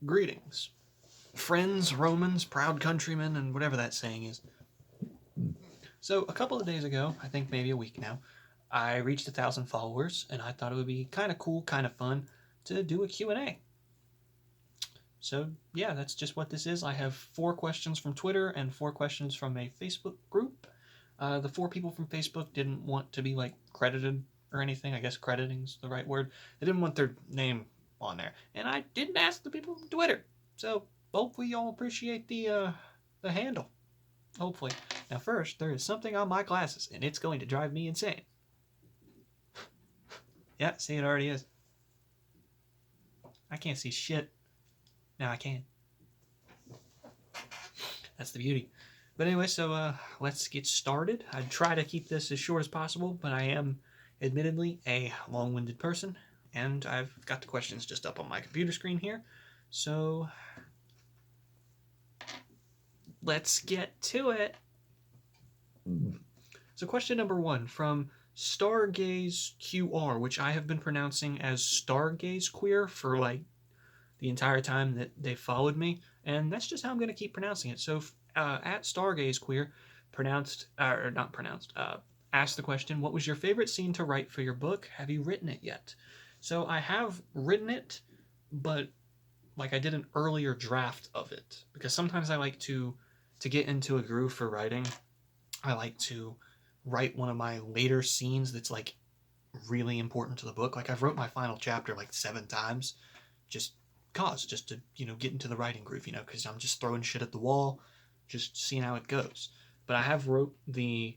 Greetings, friends, Romans, proud countrymen, and whatever that saying is. So, a couple of days ago, I think maybe a week now, I reached 1,000 followers, and I thought it would be kind of cool, kind of fun to do a Q&A. So, yeah, that's just what this is. I have 4 questions from Twitter and 4 questions from a Facebook group. The 4 people from Facebook didn't want to be, credited or anything. I guess crediting's the right word. They didn't want their name on there. And I didn't ask the people from Twitter. So, hopefully y'all appreciate the handle. Hopefully. Now, first, there is something on my glasses, and it's going to drive me insane. Yeah, see, it already is. I can't see shit. Now I can. That's the beauty. But anyway, so let's get started. I try to keep this as short as possible, but I am admittedly a long-winded person, and I've got the questions just up on my computer screen here. So let's get to it. So question number 1 from Stargaze QR, which I have been pronouncing as Stargaze Queer for the entire time that they followed me, and that's just how I'm going to keep pronouncing it. So at Stargaze Queer, asked the question, what was your favorite scene to write for your book? Have you written it yet? So I have written it, but I did an earlier draft of it, because sometimes I like to get into a groove for writing. I like to write one of my later scenes that's really important to the book. I've wrote my final chapter 7 times, just to get into the writing groove, because I'm just throwing shit at the wall, just seeing how it goes. But I have wrote the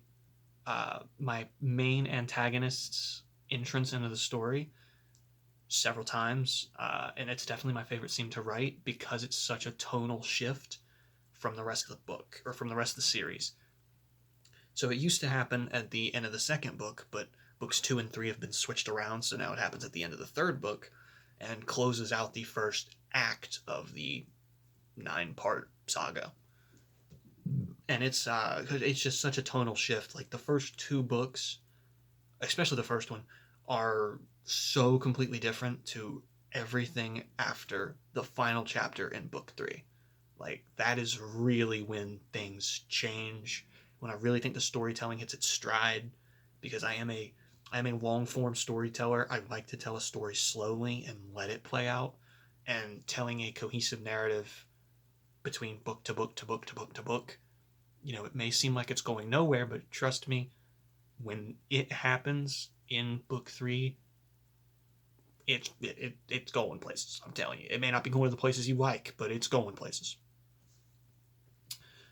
my main antagonist's entrance into the story several times, and it's definitely my favorite scene to write because it's such a tonal shift from the rest of the book, or from the rest of the series. So it used to happen at the end of the second book, but books 2 and 3 have been switched around, so now it happens at the end of the third book and closes out the first act of the 9-part saga. And it's just such a tonal shift. The first 2 books, especially the first one, are so completely different to everything after the final chapter in book 3. That is really when things change, when I really think the storytelling hits its stride, because I am a long form storyteller. I like to tell a story slowly and let it play out, and telling a cohesive narrative between book to book to book to book to book. It may seem like it's going nowhere, but trust me, when it happens in book 3, it's going places. I'm telling you, it may not be going to the places you like, but it's going places.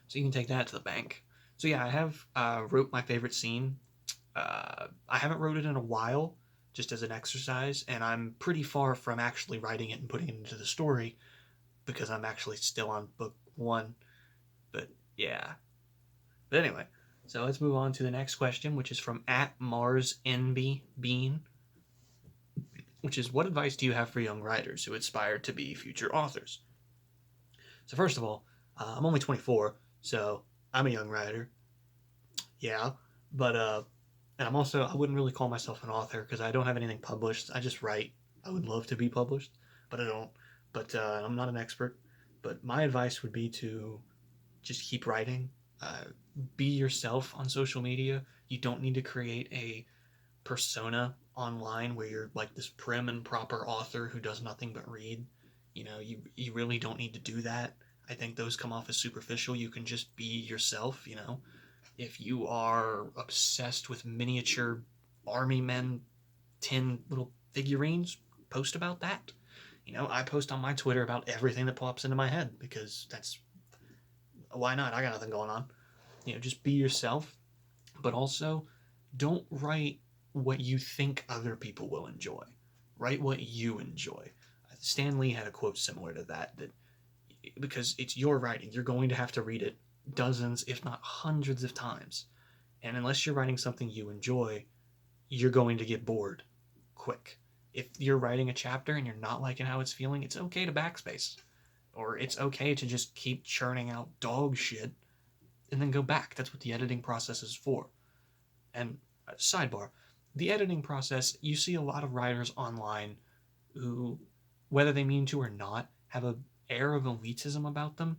So you can take that to the bank. So yeah, I have wrote my favorite scene. I haven't wrote it in a while, just as an exercise, and I'm pretty far from actually writing it and putting it into the story, because I'm actually still on book 1. But yeah. But anyway, so let's move on to the next question, which is from @MarsNBBean, which is, what advice do you have for young writers who aspire to be future authors? So first of all, I'm only 24, so I'm a young writer. Yeah, but and I wouldn't really call myself an author because I don't have anything published. I just write. I would love to be published, but I don't. But I'm not an expert. But my advice would be to just keep writing. Be yourself on social media. You don't need to create a persona online where you're this prim and proper author who does nothing but read. You really don't need to do that. I think those come off as superficial. You can just be yourself. If you are obsessed with miniature army men, tin little figurines, post about that. I post on my Twitter about everything that pops into my head, because that's, why not? I got nothing going on. Just be yourself, but also don't write what you think other people will enjoy. Write what you enjoy. Stan Lee had a quote similar to that because it's your writing, you're going to have to read it dozens, if not hundreds of times. And unless you're writing something you enjoy, you're going to get bored quick. If you're writing a chapter and you're not liking how it's feeling, it's okay to backspace. Or it's okay to just keep churning out dog shit and then go back. That's what the editing process is for. And sidebar, the editing process, you see a lot of writers online who, whether they mean to or not, have a air of elitism about them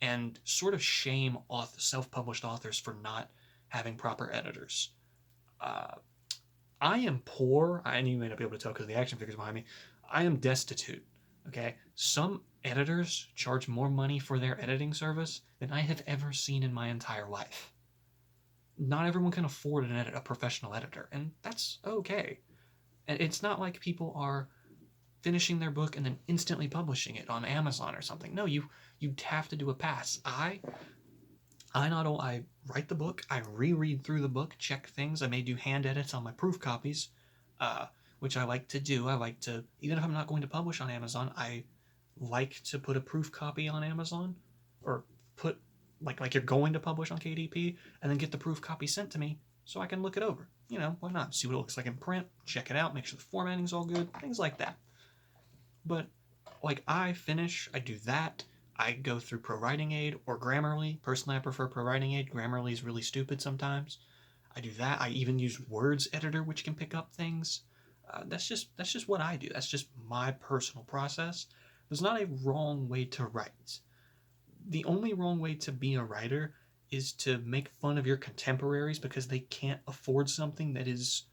and sort of shame self-published authors for not having proper editors. Uh, I am poor, and you may not be able to tell because of the action figures behind me. I am destitute. Okay, some editors charge more money for their editing service than I have ever seen in my entire life. Not everyone can afford a professional editor, and that's okay. And it's not like people are finishing their book and then instantly publishing it on Amazon or something. No, you'd have to do a pass. I write the book, I reread through the book, check things. I may do hand edits on my proof copies, uh, which I like to do. I like to, even if I'm not going to publish on Amazon, I like to put a proof copy on Amazon, or put like you're going to publish on KDP, and then get the proof copy sent to me so I can look it over. You know, why not? See what it looks like in print, check it out, make sure the formatting's all good, things like that. But like I do that. I go through Pro Writing Aid or Grammarly. Personally, I prefer Pro Writing Aid. Grammarly is really stupid sometimes. I do that. I even use Words Editor, which can pick up things. That's just what I do. That's just my personal process. There's not a wrong way to write. The only wrong way to be a writer is to make fun of your contemporaries because they can't afford something that is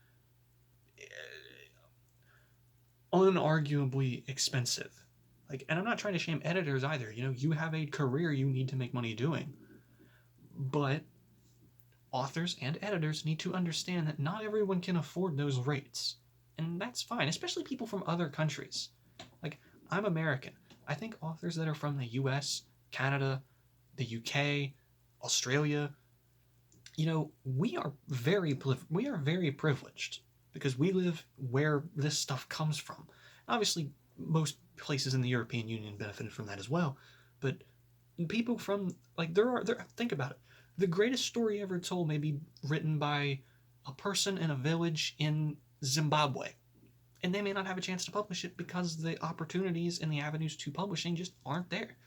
unarguably expensive. Like, and I'm not trying to shame editors either. You know, you have a career you need to make money doing. But authors and editors need to understand that not everyone can afford those rates. And that's fine, especially people from other countries. Like, I'm American. I think authors that are from the US, Canada, the UK, Australia, you know, we are very privileged because we live where this stuff comes from. Obviously, most places in the European Union benefited from that as well, but people from like there think about it. The greatest story ever told may be written by a person in a village in Zimbabwe, and they may not have a chance to publish it because the opportunities and the avenues to publishing just aren't there.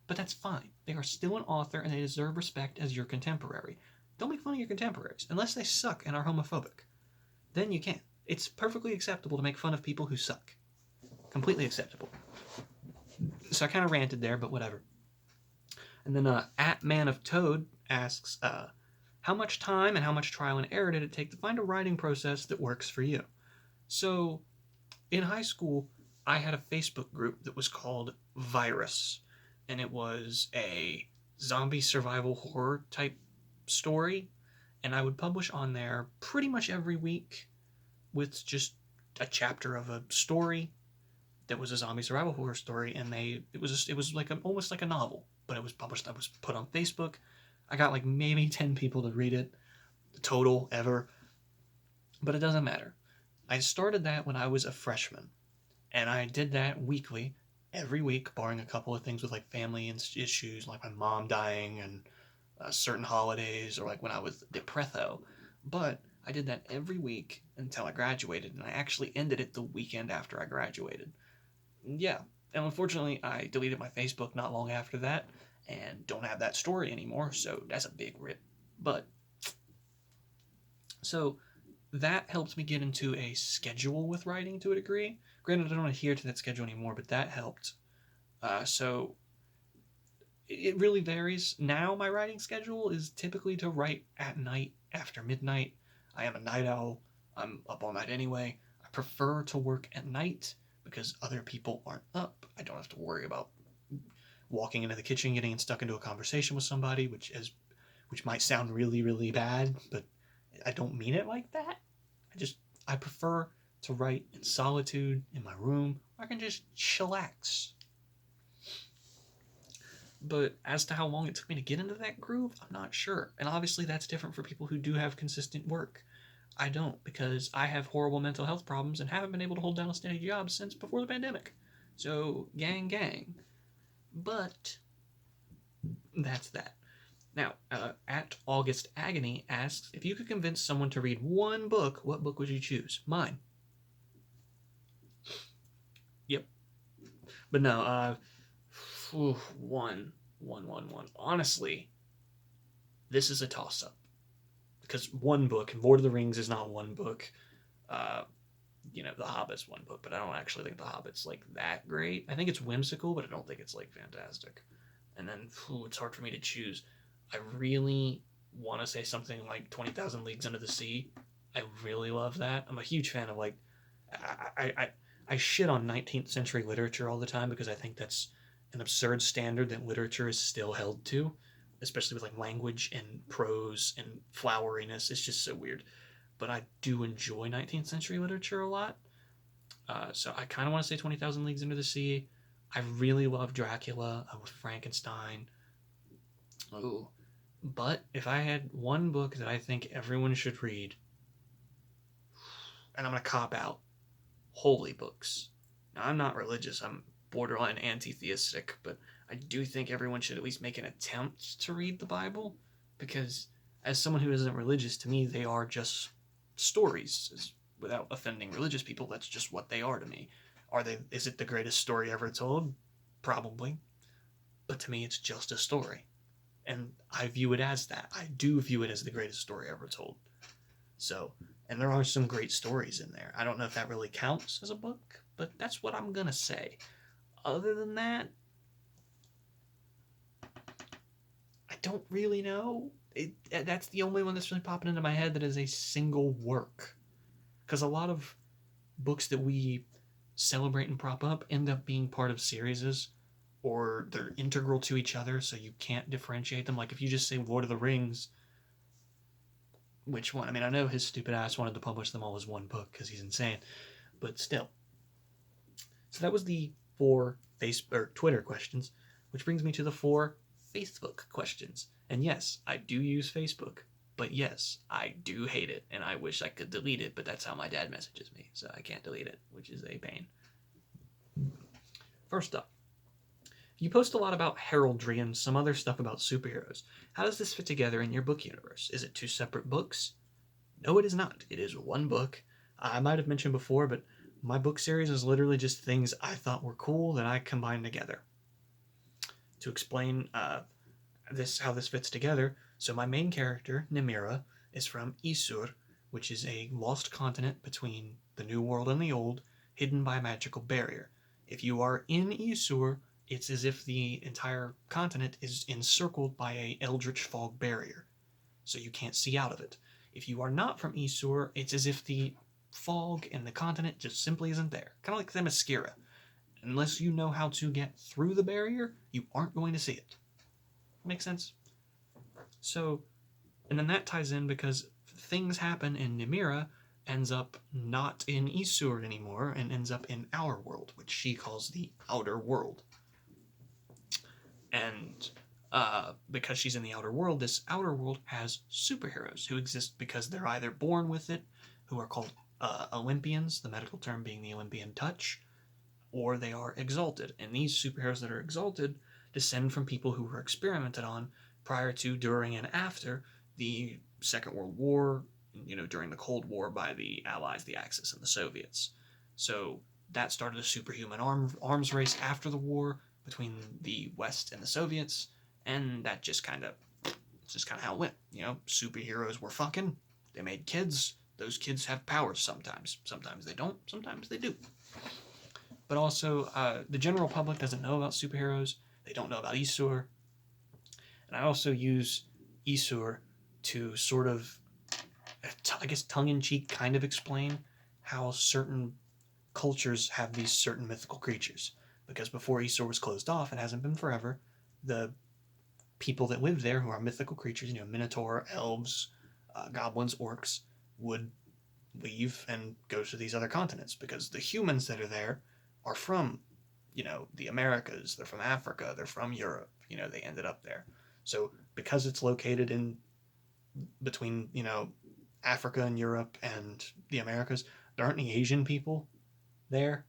But that's fine. They are still an author and they deserve respect as your contemporary. Don't make fun of your contemporaries unless they suck and are homophobic. Then you can. It's perfectly acceptable to make fun of people who suck. Completely acceptable. So I kind of ranted there, but whatever. And then at Man of Toad asks, how much time and how much trial and error did it take to find a writing process that works for you? So in high school, I had a Facebook group that was called Virus, and it was a zombie survival horror type story, and I would publish on there pretty much every week with just a chapter of a story that was a zombie survival horror story, and it was like almost like a novel, but it was published. I was put on Facebook. I got like maybe 10 people to read it total ever, but it doesn't matter. I started that when I was a freshman, and I did that weekly, every week, barring a couple of things with like family issues, like my mom dying and certain holidays, or like when I was depresso. But I did that every week until I graduated, and I actually ended it the weekend after I graduated. Yeah, and unfortunately, I deleted my Facebook not long after that, and don't have that story anymore, so that's a big rip. But, so, that helped me get into a schedule with writing to a degree. Granted, I don't adhere to that schedule anymore, but that helped. So, it really varies. Now, my writing schedule is typically to write at night after midnight. I am a night owl. I'm up all night anyway. I prefer to work at night because other people aren't up. I don't have to worry about walking into the kitchen, getting stuck into a conversation with somebody, which might sound really, really bad, but I don't mean it like that. I prefer to write in solitude in my room where I can just chillax. But as to how long it took me to get into that groove, I'm not sure. And obviously that's different for people who do have consistent work. I don't, because I have horrible mental health problems and haven't been able to hold down a steady job since before the pandemic. So, gang. But that's that. Now, at August Agony asks, if you could convince someone to read one book, what book would you choose? Mine. Yep. But no, one. Honestly, this is a toss-up. Because one book, Lord of the Rings is not one book. Uh, The Hobbit's one book, but I don't actually think The Hobbit's like that great. I think it's whimsical, but I don't think it's like fantastic. And then it's hard for me to choose. I really want to say something like 20,000 Leagues Under the Sea. I really love that. I'm a huge fan of like I shit on 19th century literature all the time because I think that's an absurd standard that literature is still held to, especially with like language and prose and floweriness. It's just so weird. But I do enjoy 19th century literature a lot. So I kind of want to say 20,000 Leagues Under the Sea. I really love Dracula with Frankenstein. Ooh. But if I had one book that I think everyone should read, and I'm going to cop out, holy books. Now, I'm not religious, I'm borderline anti theistic, but I do think everyone should at least make an attempt to read the Bible because, as someone who isn't religious, to me, they are just stories. Without offending religious people, that's just what they are to me. Are they? Is it the greatest story ever told? Probably. But to me, it's just a story. And I view it as that. I do view it as the greatest story ever told. So, and there are some great stories in there. I don't know if that really counts as a book, but that's what I'm going to say. Other than that, I don't really know. That's the only one that's really popping into my head that is a single work. Because a lot of books that we celebrate and prop up end up being part of series, or they're integral to each other, so you can't differentiate them. Like if you just say Lord of the Rings, which one? I mean, I know his stupid ass wanted to publish them all as one book because he's insane, but still. So that was the 4 Twitter questions, which brings me to the 4 Facebook questions. And yes, I do use Facebook, but yes, I do hate it, and I wish I could delete it, but that's how my dad messages me, so I can't delete it, which is a pain. First up, you post a lot about heraldry and some other stuff about superheroes. How does this fit together in your book universe? Is it 2 separate books? No, it is not. It is one book. I might have mentioned before, but my book series is literally just things I thought were cool that I combined together. To explain how this fits together, so my main character, Nimira, is from Isur, which is a lost continent between the New World and the Old, hidden by a magical barrier. If you are in Isur, it's as if the entire continent is encircled by a eldritch fog barrier, so you can't see out of it. If you are not from Isur, it's as if the fog and the continent just simply isn't there. Kind of like Themyscira. Unless you know how to get through the barrier, you aren't going to see it. Make sense? So, and then that ties in because things happen and Nimira ends up not in Isur anymore and ends up in our world, which she calls the outer world. And because she's in the outer world, this outer world has superheroes who exist because they're either born with it, who are called Olympians, the medical term being the Olympian touch, or they are exalted. And these superheroes that are exalted descend from people who were experimented on prior to, during, and after the Second World War, during the Cold War by the Allies, the Axis, and the Soviets. So that started a superhuman arms race after the war between the West and the Soviets, and that just kind of how it went. Superheroes were fucking. They made kids. Those kids have powers sometimes. Sometimes they don't. Sometimes they do. But also, the general public doesn't know about superheroes. They don't know about Isur. And I also use Isur to sort of, I guess, tongue-in-cheek kind of explain how certain cultures have these certain mythical creatures. Because before Isur was closed off, it hasn't been forever, the people that live there who are mythical creatures, Minotaur, elves, goblins, orcs, would leave and go to these other continents because the humans that are there are from, the Americas, they're from Africa, they're from Europe, they ended up there. So because it's located in between, Africa and Europe and the Americas, there aren't any Asian people there.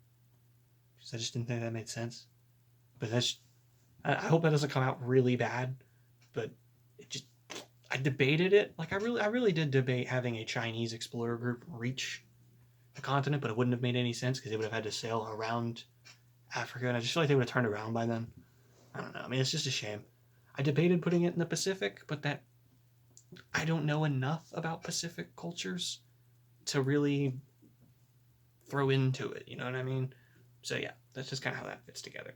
I just didn't think that made sense. But I hope that doesn't come out really bad. But I debated it. Like I really did debate having a Chinese explorer group reach the continent, but it wouldn't have made any sense because they would have had to sail around Africa, and I just feel like they would have turned around by then. I don't know. I mean, it's just a shame. I debated putting it in the Pacific, but that I don't know enough about Pacific cultures to really throw into it. You know what I mean? So yeah, that's just kind of how that fits together.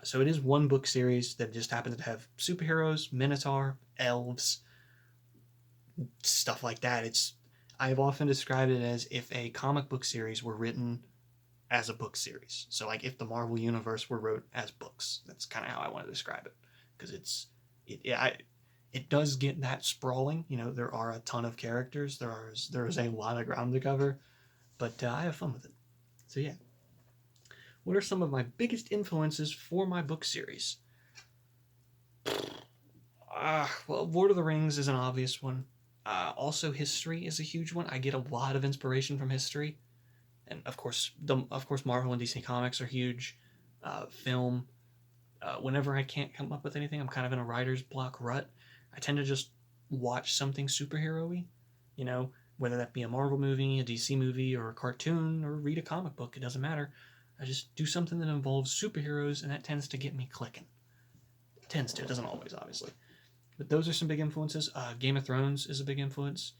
So it is one book series that just happens to have superheroes, minotaur, elves, stuff like that. I've often described it as if a comic book series were written as a book series. So like if the Marvel universe were wrote as books. That's kind of how I want to describe it, because it does get that sprawling. You know, there are a ton of characters. There is a lot of ground to cover, but I have fun with it. So yeah. What are some of my biggest influences for my book series? Well, Lord of the Rings is an obvious one. Also, history is a huge one. I get a lot of inspiration from history, and of course, Marvel and DC Comics are huge. Film. Whenever I can't come up with anything, I'm kind of in a writer's block rut. I tend to just watch something superhero-y, you know, whether that be a Marvel movie, a DC movie, or a cartoon, or read a comic book. It doesn't matter. I just do something that involves superheroes, and that tends to get me clicking. It tends to. It doesn't always, obviously. But those are some big influences. Game of Thrones is a big influence.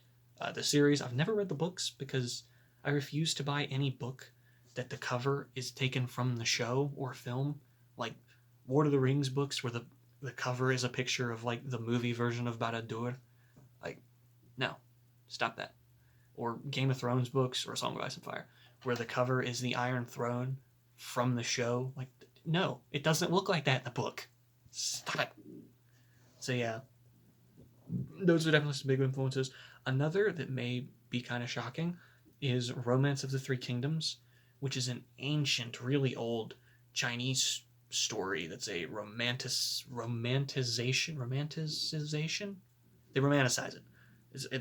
The series, I've never read the books because I refuse to buy any book that the cover is taken from the show or film. Like Lord of the Rings books where the cover is a picture of like the movie version of Barad-dûr. Like, no. Stop that. Or Game of Thrones books or Song of Ice and Fire where the cover is the Iron Throne from the show. Like, no, it doesn't look like that in the book. Stop it. So yeah, those are definitely some big influences. Another that may be kind of shocking is Romance of the Three Kingdoms, which is an ancient, really old Chinese story that's a romanticization. They romanticize it.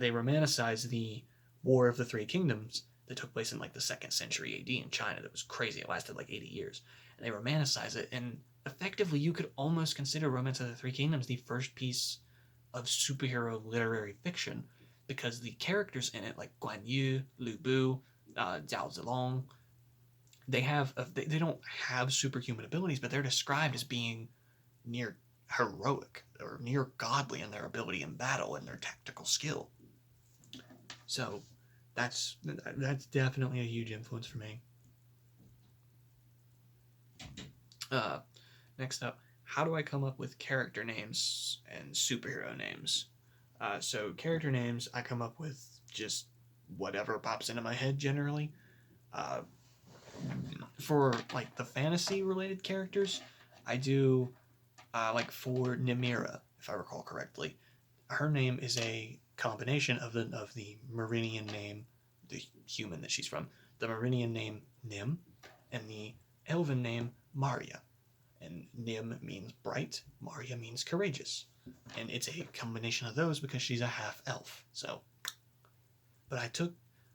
They romanticize the War of the Three Kingdoms that took place in like the 2nd century AD in China. That was crazy. It lasted like 80 years. And they romanticize it. And effectively, you could almost consider Romance of the Three Kingdoms the first piece of superhero literary fiction, because the characters in it, like Guan Yu, Lu Bu, Zhao Zilong, they don't have superhuman abilities, but they're described as being near heroic or near godly in their ability in battle and their tactical skill. So that's definitely a huge influence for me. Next up, how do I come up with character names and superhero names? So character names, I come up with just whatever pops into my head generally. Uh, for like the fantasy related characters, I do like for Nimira, if I recall correctly. Her name is a combination of the Meridian name, the human that she's from, the Meridian name Nim, and the Elven name Maria. And Nim means bright, Maria means courageous. And it's a combination of those because she's a half elf. So, but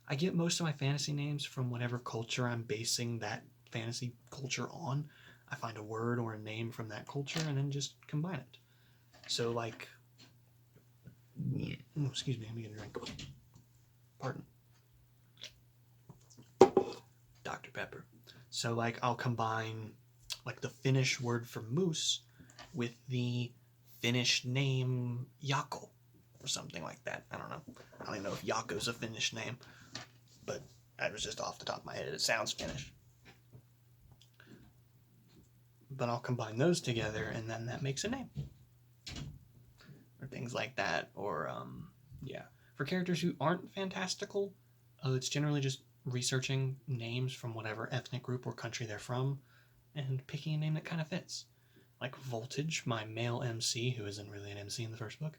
I get most of my fantasy names from whatever culture I'm basing that fantasy culture on. I find a word or a name from that culture and then just combine it. So, like, excuse me, let me get a drink. Pardon. Dr. Pepper. So, like, I'll combine, like, the Finnish word for moose with the Finnish name Jaakko or something like that. I don't know. I don't even know if Jaakko's a Finnish name, but that was just off the top of my head. It sounds Finnish. But I'll combine those together, and then that makes a name. Or things like that. Or, yeah. For characters who aren't fantastical, it's generally just researching names from whatever ethnic group or country they're from, and picking a name that kind of fits. Like Voltage, my male MC, who isn't really an MC in the first book,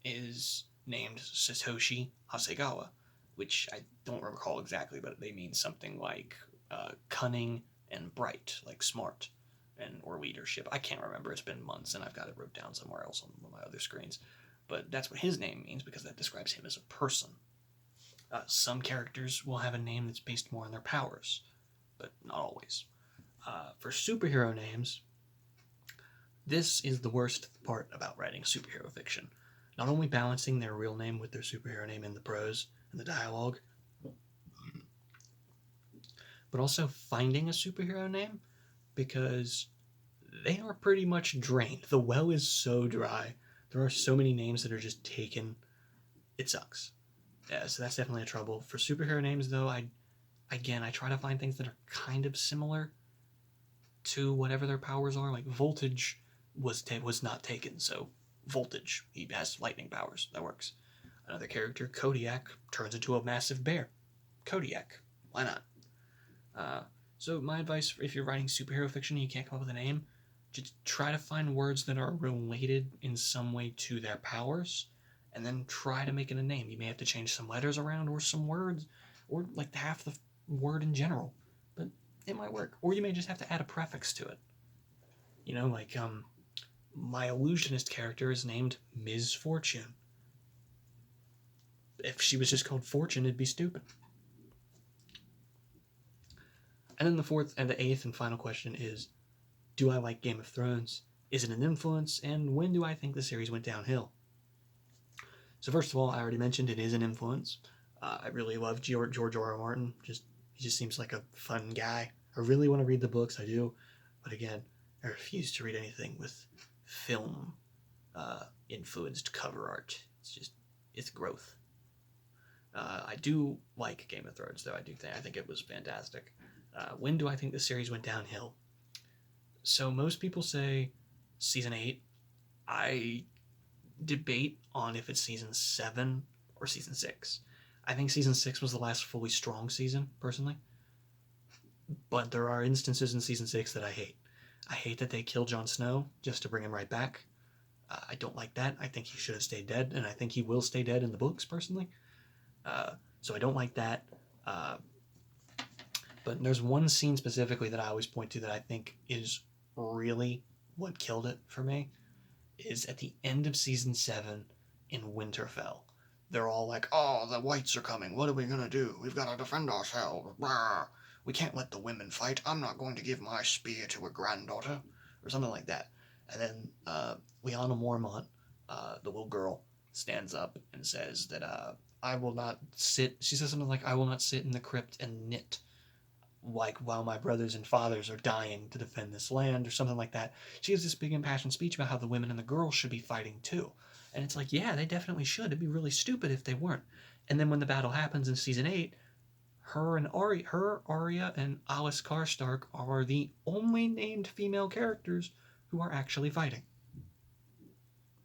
is named Satoshi Hasegawa, which I don't recall exactly, but they mean something like cunning and bright, like smart, and or leadership. I can't remember. It's been months, and I've got it wrote down somewhere else on one of my other screens. But that's what his name means, because that describes him as a person. Some characters will have a name that's based more on their powers, but not always. For superhero names, this is the worst part about writing superhero fiction. Not only balancing their real name with their superhero name in the prose and the dialogue, but also finding a superhero name, because they are pretty much drained. The well is so dry. There are so many names that are just taken. It sucks. Yeah, so that's definitely a trouble. For superhero names, though, I again, I try to find things that are kind of similar to whatever their powers are. Like Voltage was not taken, so Voltage, he has lightning powers. That works. Another character, Kodiak, turns into a massive bear. Kodiak. Why not? So my advice, if you're writing superhero fiction and you can't come up with a name, just try to find words that are related in some way to their powers, and then try to make it a name. You may have to change some letters around or some words, or like half the word in general, but it might work. Or you may just have to add a prefix to it. You know, like my illusionist character is named Ms. Fortune. If she was just called Fortune, it'd be stupid. And then the fourth and the eighth and final question is, do I like Game of Thrones? Is it an influence? And when do I think the series went downhill? So first of all, I already mentioned it is an influence. I really love George R.R. Martin. He just seems like a fun guy. I really want to read the books, I do. But again, I refuse to read anything with film influenced cover art. It's growth. I do like Game of Thrones, though. I think it was fantastic. When do I think the series went downhill? So most people say season 8. I debate on if it's season 7 or season 6. I think season 6 was the last fully strong season, personally. But there are instances in season 6 that I hate. I hate that they kill Jon Snow just to bring him right back. I don't like that. I think he should have stayed dead, and I think he will stay dead in the books, personally. So I don't like that. But there's one scene specifically that I always point to that I think is really what killed it for me, is at the end of season 7 in Winterfell. They're all like, oh, the whites are coming. What are we going to do? We've got to defend ourselves. Blah. We can't let the women fight. I'm not going to give my spear to a granddaughter. Or something like that. And then Lyanna Mormont, the little girl, stands up and says that I will not sit. She says something like, I will not sit in the crypt and knit, like while my brothers and fathers are dying to defend this land, or something like that. She has this big impassioned speech about how the women and the girls should be fighting too. And it's like, yeah, they definitely should. It'd be really stupid if they weren't. And then when the battle happens in season 8, Arya, and Alice Karstark are the only named female characters who are actually fighting.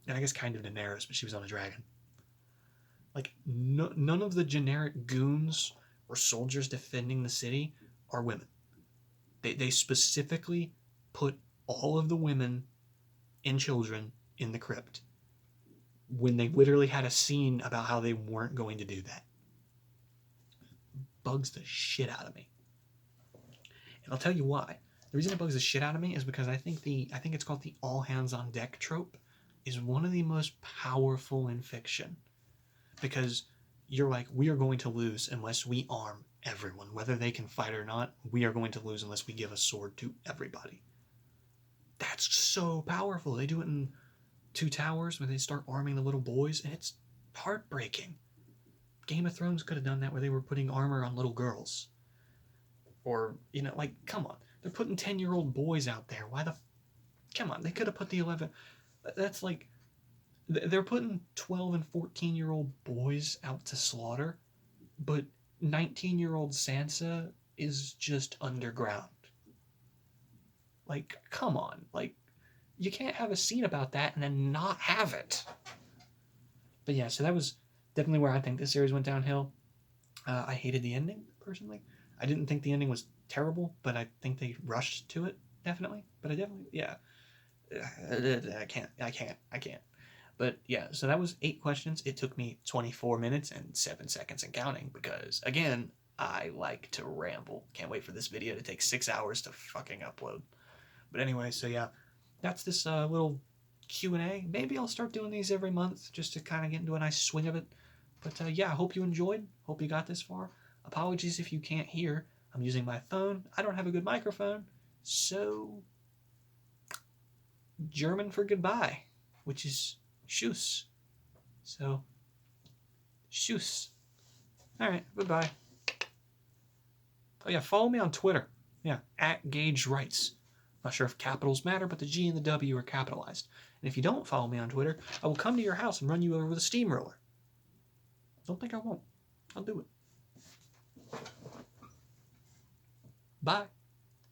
And I guess kind of Daenerys, but she was on a dragon. Like, none of the generic goons or soldiers defending the city are women. They specifically put all of the women and children in the crypt when they literally had a scene about how they weren't going to do that. Bugs the shit out of me. And I'll tell you why. The reason it bugs the shit out of me is because I think it's called the all hands on deck trope is one of the most powerful in fiction. Because you're like, we are going to lose unless we arm everyone. Whether they can fight or not, we are going to lose unless we give a sword to everybody. That's so powerful. They do it in Two Towers where they start arming the little boys, and it's heartbreaking. Game of Thrones could have done that where they were putting armor on little girls. Or, like, come on. They're putting 10-year-old boys out there. Come on, they could have put the 11... That's like... They're putting 12 and 14-year-old boys out to slaughter, but 19-year-old Sansa is just underground. Like, come on. Like, you can't have a scene about that and then not have it. But yeah, so that was definitely where I think this series went downhill. I hated the ending, personally. I didn't think the ending was terrible, but I think they rushed to it, definitely. But I definitely, yeah. I can't. But yeah, so that was 8 questions. It took me 24 minutes and 7 seconds and counting because, again, I like to ramble. Can't wait for this video to take 6 hours to fucking upload. But anyway, so yeah, that's this little Q&A. Maybe I'll start doing these every month just to kind of get into a nice swing of it. But yeah, I hope you enjoyed. Hope you got this far. Apologies if you can't hear. I'm using my phone. I don't have a good microphone. So, German for goodbye, which is Tschüss. So, Tschüss. Alright, goodbye. Oh yeah, follow me on Twitter. Yeah, @GageWrites. Not sure if capitals matter, but the G and the W are capitalized. And if you don't follow me on Twitter, I will come to your house and run you over with a steamroller. Don't think I won't. I'll do it. Bye.